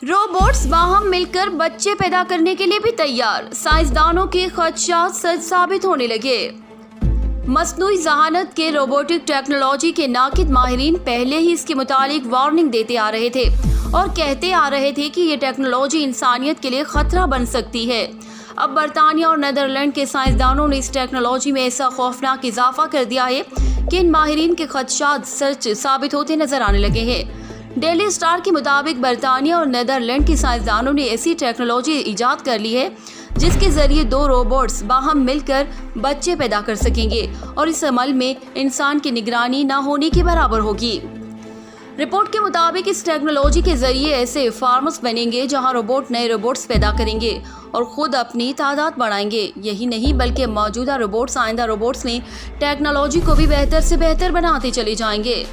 Robots बाहम मिलकर बच्चे पैदा करने के लिए भी तैयार, साइंसदानों के खदशात सच साबित होने लगे। मसनूई ज़हानत के रोबोटिक टेक्नोलॉजी के नाकिद माहिरीन पहले ही इसके मुतालिक वार्निंग देते आ रहे थे और कहते आ रहे थे कि ये टेक्नोलॉजी इंसानियत के लिए खतरा बन सकती है। अब बरतानिया और नीदरलैंड के साइंसदानों ने इस टेक्नोलॉजी में ऐसा खौफनाक इजाफा कर दिया है कि इन माहिरीन के खदशात सच साबित होते नजर आने लगे हैं। डेली स्टार के मुताबिक बरतानिया और नीदरलैंड के साइंसदानों ने ऐसी टेक्नोलॉजी इजाद कर ली है जिसके जरिए दो रोबोट्स बाहम मिलकर बच्चे पैदा कर सकेंगे और इस अमल में इंसान की निगरानी न होने के बराबर होगी। रिपोर्ट के मुताबिक इस टेक्नोलॉजी के जरिए ऐसे फार्म्स बनेंगे जहां रोबोट नए रोबोट्स पैदा करेंगे और खुद अपनी तादाद बढ़ाएंगे। यही नहीं बल्कि मौजूदा रोबोट्स आइंदा रोबोट्स में टेक्नोलॉजी को भी बेहतर से बेहतर बनाते चले जाएंगे।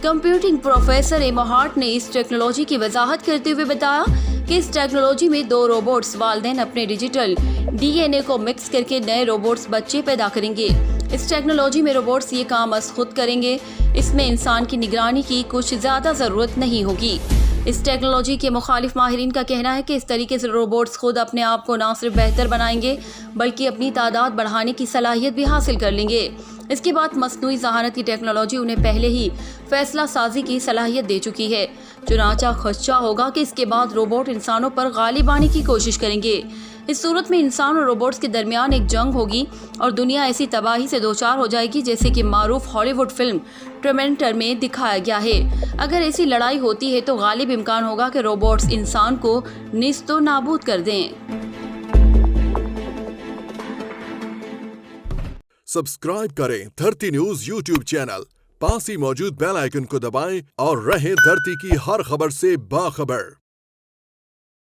कंप्यूटिंग प्रोफेसर एमा हार्ट ने इस टेक्नोलॉजी की वजाहत करते हुए बताया कि इस टेक्नोलॉजी में दो रोबोट्स वालिदैन अपने डिजिटल डीएनए को मिक्स करके नए रोबोट्स बच्चे पैदा करेंगे। इस टेक्नोलॉजी में रोबोट्स ये काम अस खुद करेंगे। इसमें इंसान की निगरानी की कुछ ज़्यादा ज़रूरत नहीं होगी। इस टेक्नोलॉजी के मुखालिफ माहिरीन का कहना है कि इस तरीके से रोबोट्स खुद अपने आप को न सिर्फ बेहतर बनाएंगे बल्कि अपनी तादाद बढ़ाने की सलाहियत भी हासिल कर लेंगे। इसके बाद मसनूई ज़हानत की टेक्नोलॉजी उन्हें पहले ही फैसला साजी की सलाहियत दे चुकी है। चुनाचा खदशा होगा कि इसके बाद रोबोट इंसानों पर गालिब आने की कोशिश करेंगे। इस सूरत में इंसान और रोबोट्स के दरमियान एक जंग होगी और दुनिया ऐसी तबाही से दोचार हो जाएगी जैसे कि मारूफ हॉलीवुड फिल्म टर्मिनेटर में दिखाया गया है। अगर ऐसी लड़ाई होती है तो गालिब इम्कान होगा कि रोबोट्स इंसान को निस्तो नाबूद कर दें। सब्सक्राइब करें धरती न्यूज यूट्यूब चैनल, पास ही मौजूद बेल आइकन को दबाएं और रहें धरती की हर खबर से बाखबर।